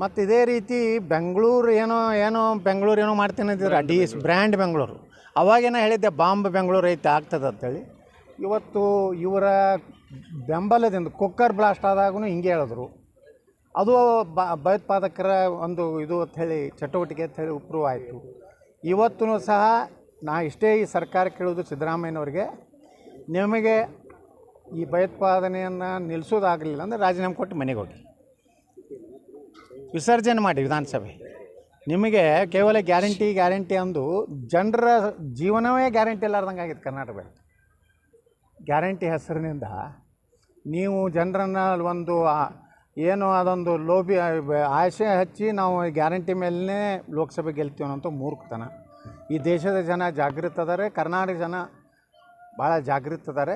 ಮತ್ತು ಇದೇ ರೀತಿ ಬೆಂಗಳೂರು ಏನೋ ಬೆಂಗಳೂರು ಏನೋ ಮಾಡ್ತೀನಿ ಅಂತಿದ್ರೆ ಬ್ರ್ಯಾಂಡ್ ಬೆಂಗಳೂರು ಅವಾಗೇನೋ ಹೇಳಿದ್ದೆ ಬಾಂಬ್ ಬೆಂಗಳೂರು ಐತೆ ಆಗ್ತದೆ ಅಂತೇಳಿ. ಇವತ್ತು ಇವರ ಬೆಂಬಲದಿಂದ ಕುಕ್ಕರ್ ಬ್ಲಾಸ್ಟ್ ಆದಾಗೂ ಹಿಂಗೆ ಹೇಳಿದ್ರು. ಅದು ಭಯೋತ್ಪಾದಕರ ಒಂದು ಇದು ಅಂಥೇಳಿ ಚಟುವಟಿಕೆ ಅಂಥೇಳಿ ಪ್ರೂವ್ ಆಯಿತು. ಇವತ್ತೂ ಸಹ ನಾ ಇಷ್ಟೇ ಈ ಸರ್ಕಾರ ಕೇಳೋದು ಸಿದ್ದರಾಮಯ್ಯನವ್ರಿಗೆ, ನಿಮಗೆ ಈ ಭಯೋತ್ಪಾದನೆಯನ್ನು ನಿಲ್ಲಿಸೋದಾಗಲಿಲ್ಲ ಅಂದರೆ ರಾಜೀನಾಮೆ ಕೊಟ್ಟು ಮನೆಗೆ ಹೋಗಿ ವಿಸರ್ಜನೆ ಮಾಡಿ ವಿಧಾನಸಭೆ. ನಿಮಗೆ ಕೇವಲ ಗ್ಯಾರಂಟಿ ಅಂದು ಜನರ ಜೀವನವೇ ಗ್ಯಾರಂಟಿ ಇಲ್ಲಾರ್ದಂಗೆ ಆಗಿದೆ ಕರ್ನಾಟಕದಲ್ಲಿ. ಗ್ಯಾರಂಟಿ ಹೆಸರಿನಿಂದ ನೀವು ಜನರನ್ನು ಒಂದು ಏನು ಅದೊಂದು ಲೋಭಿ ಆಸೆ ಹಚ್ಚಿ ನಾವು ಗ್ಯಾರಂಟಿ ಮೇಲೇ ಲೋಕಸಭೆ ಗೆಲ್ತೀವಿ ಅನ್ನೋಂಥ ಮೂರ್ಖತನ. ಈ ದೇಶದ ಜನ ಜಾಗೃತ ಅದಾರೆ, ಕರ್ನಾಟಕ ಜನ ಭಾಳ ಜಾಗೃತ ಅದಾರೆ.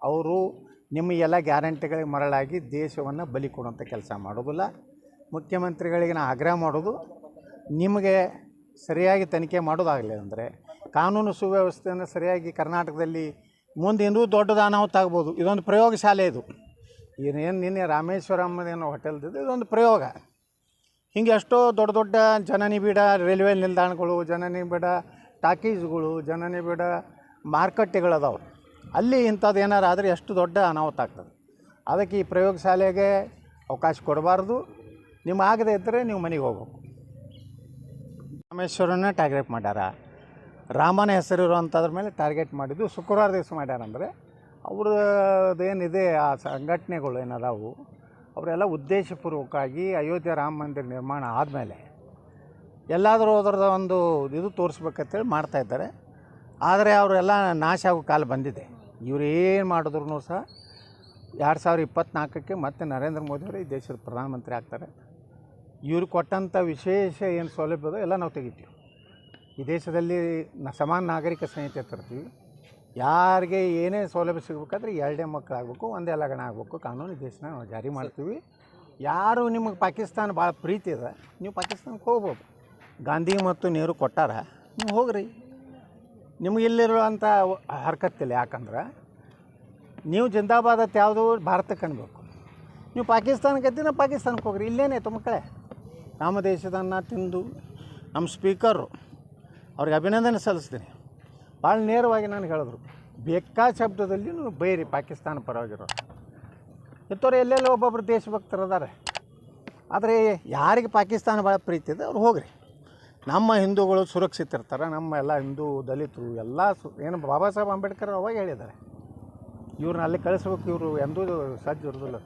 ಅವರು ನಿಮ್ಮ ಎಲ್ಲ ಗ್ಯಾರಂಟಿಗಳಿಗೆ ಮರಳಾಗಿ ದೇಶವನ್ನು ಬಲಿ ಕೊಡುವಂಥ ಕೆಲಸ ಮಾಡೋದಿಲ್ಲ. ಮುಖ್ಯಮಂತ್ರಿಗಳಿಗೆ ನಾನು ಆಗ್ರಹ ಮಾಡೋದು, ನಿಮಗೆ ಸರಿಯಾಗಿ ತನಿಖೆ ಮಾಡೋದಾಗಲಿ ಅಂದರೆ ಕಾನೂನು ಸುವ್ಯವಸ್ಥೆಯನ್ನು ಸರಿಯಾಗಿ ಕರ್ನಾಟಕದಲ್ಲಿ ಮುಂದೆ ಇನ್ನೂ ದೊಡ್ಡದು ಅನಾಹುತ ಆಗ್ಬೋದು. ಇದೊಂದು ಪ್ರಯೋಗಶಾಲೆ. ಇದು ಏನು ನಿನ್ನೆ ರಾಮೇಶ್ವರಮ್ಮದೇನೋ ಹೋಟೆಲ್ದಿದ್ದು ಇದೊಂದು ಪ್ರಯೋಗ. ಹಿಂಗೆ ಎಷ್ಟೋ ದೊಡ್ಡ ದೊಡ್ಡ ಜನನಿಬಿಡ ರೈಲ್ವೆ ನಿಲ್ದಾಣಗಳು, ಜನನಿಬಿಡ ಟಾಕೀಸ್ಗಳು, ಜನನಿಬಿಡ ಮಾರುಕಟ್ಟೆಗಳದಾವೆ. ಅಲ್ಲಿ ಇಂಥದ್ದು ಏನಾರು ಆದರೆ ಎಷ್ಟು ದೊಡ್ಡ ಅನಾಹುತ ಆಗ್ತದೆ. ಅದಕ್ಕೆ ಈ ಪ್ರಯೋಗಶಾಲೆಗೆ ಅವಕಾಶ ಕೊಡಬಾರ್ದು. ನಿಮ್ಮ ಆಗದೇ ಇದ್ದರೆ ನೀವು ಮನೆಗೆ ಹೋಗ್ಬೇಕು. ರಾಮೇಶ್ವರನ್ನ ಟಾರ್ಗೆಟ್ ಮಾಡ್ಯಾರ, ರಾಮನ ಹೆಸರಿರುವಂಥದ್ರ ಮೇಲೆ ಟಾರ್ಗೆಟ್ ಮಾಡಿದ್ದು ಶುಕ್ರವಾರ ದಿವಸ ಮಾಡ್ಯಾರಂದರೆ ಅವ್ರದ್ದೇನಿದೆ ಆ ಸಂಘಟನೆಗಳು ಏನದಾವು ಅವರೆಲ್ಲ ಉದ್ದೇಶಪೂರ್ವಕವಾಗಿ ಅಯೋಧ್ಯೆ ರಾಮ ಮಂದಿರ ನಿರ್ಮಾಣ ಆದಮೇಲೆ ಎಲ್ಲಾದರೂ ಅದರದ ಒಂದು ಇದು ತೋರಿಸ್ಬೇಕಂತೇಳಿ ಮಾಡ್ತಾಯಿದ್ದಾರೆ. ಆದರೆ ಅವರೆಲ್ಲ ನಾಶ ಆಗೋ ಕಾಲ ಬಂದಿದೆ. ಇವ್ರು ಏನು ಮಾಡಿದ್ರು ಸಹ 2024ಕ್ಕೆ ಮತ್ತೆ ನರೇಂದ್ರ ಮೋದಿಯವರು ಈ ದೇಶದ ಪ್ರಧಾನಮಂತ್ರಿ ಆಗ್ತಾರೆ. ಇವ್ರು ಕೊಟ್ಟಂಥ ವಿಶೇಷ ಏನು ಸೌಲಭ್ಯದ ಎಲ್ಲ ನಾವು ತೆಗಿತೀವಿ. ಈ ದೇಶದಲ್ಲಿ ಸಮಾನ ನಾಗರಿಕ ಸಂಹಿತೆ ತರ್ತೀವಿ. ಯಾರಿಗೆ ಏನೇ ಸೌಲಭ್ಯ ಸಿಗಬೇಕಾದ್ರೆ 2 ಮಕ್ಕಳಾಗಬೇಕು, ಒಂದೇ ಲಗ್ನ ಆಗಬೇಕು ಕಾನೂನು ಈ ದೇಶನ ನಾವು ಜಾರಿ ಮಾಡ್ತೀವಿ. ಯಾರು ನಿಮಗೆ ಪಾಕಿಸ್ತಾನ ಭಾಳ ಪ್ರೀತಿ ಇದೆ, ನೀವು ಪಾಕಿಸ್ತಾನಕ್ಕೆ ಹೋಗ್ಬೋದು. ಗಾಂಧಿ ಮತ್ತು ನೆಹರು ಕೊಟ್ಟಾರ, ನೀವು ಹೋಗ್ರಿ. ನಿಮಗೆ ಇಲ್ಲಿರುವಂಥ ಹರ್ಕತ್ತಿಲ್ಲ. ಯಾಕಂದ್ರೆ ನೀವು ಜಿಂದಾಬಾದ್ ಅಂತ ಯಾವುದು ಭಾರತಕ್ಕೆ ಅನ್ಬೇಕು. ನೀವು ಪಾಕಿಸ್ತಾನಕ್ಕೆ ಎತ್ತಿ ನಾವು ಪಾಕಿಸ್ತಾನಕ್ಕೆ ಹೋಗ್ರಿ. ಇಲ್ಲೇನಾಯ್ತು ಮಕ್ಕಳೇ? ನಮ್ಮ ದೇಶದನ್ನು ತಿಂದು ನಮ್ಮ ಸ್ಪೀಕರು ಅವ್ರಿಗೆ ಅಭಿನಂದನೆ ಸಲ್ಲಿಸ್ತೀನಿ. ಭಾಳ ನೇರವಾಗಿ ನಾನು ಹೇಳಿದ್ರು, ಬೇಕಾ ಶಬ್ದದಲ್ಲಿ ನೀವು ಬೈರಿ ಪಾಕಿಸ್ತಾನ ಪರವಾಗಿರೋ ಇತ್ತವ್ರು ಎಲ್ಲೆಲ್ಲ ಒಬ್ಬೊಬ್ಬರು ದೇಶಭಕ್ತರು ಅದಾರೆ. ಆದರೆ ಯಾರಿಗೆ ಪಾಕಿಸ್ತಾನ ಭಾಳ ಪ್ರೀತಿ ಇದೆ ಅವ್ರು ಹೋಗ್ರಿ. ನಮ್ಮ ಹಿಂದೂಗಳು ಸುರಕ್ಷಿತ ಇರ್ತಾರೆ. ನಮ್ಮ ಎಲ್ಲ ಹಿಂದೂ ದಲಿತರು ಎಲ್ಲ ಏನು ಬಾಬಾ ಸಾಹೇಬ್ ಅಂಬೇಡ್ಕರ್ ಅವಾಗ ಹೇಳಿದ್ದಾರೆ, ಇವ್ರನ್ನ ಅಲ್ಲಿ ಕಳಿಸ್ಬೇಕು, ಇವರು ಎಂದೂ ಸಜ್ಜು ಇರೋದಿಲ್ಲ.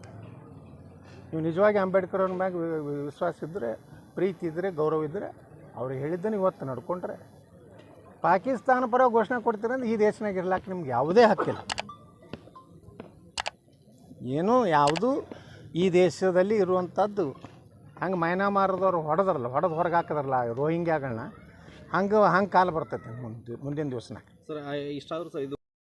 ನೀವು ನಿಜವಾಗಿ ಅಂಬೇಡ್ಕರ್ ಅವ್ರ ಮ್ಯಾಗ ವಿಶ್ವಾಸ ಇದ್ದರೆ, ಪ್ರೀತಿ ಇದ್ದರೆ, ಗೌರವ ಇದ್ದರೆ ಅವ್ರಿಗೆ ಹೇಳಿದ್ದನ್ನು ಇವತ್ತು ನಡ್ಕೊಂಡ್ರೆ ಪಾಕಿಸ್ತಾನ ಪರ ಘೋಷಣೆ ಕೊಡ್ತೀರಂದ್ರೆ ಈ ದೇಶನಾಗ ಇರ್ಲಾಕೆ ನಿಮ್ಗೆ ಯಾವುದೇ ಹಕ್ಕಿಲ್ಲ. ಏನೂ ಯಾವುದು ಈ ದೇಶದಲ್ಲಿ ಇರುವಂಥದ್ದು ಹಂಗೆ ಮೈನಾಮಾರದವ್ರು ಹೊಡೆದ್ರಲ್ಲ, ಹೊರಗೆ ಹಾಕಿದ್ರಲ್ಲ ರೋಹಿಂಗ್ಯಾಗಳನ್ನ, ಹಂಗೆ ಕಾಲ ಬರ್ತೈತೆ ಮುಂದಿನ ದಿವಸನಾಗ. ಸರ್ ಇಷ್ಟಾದರೂ ಸರ್ ಇದು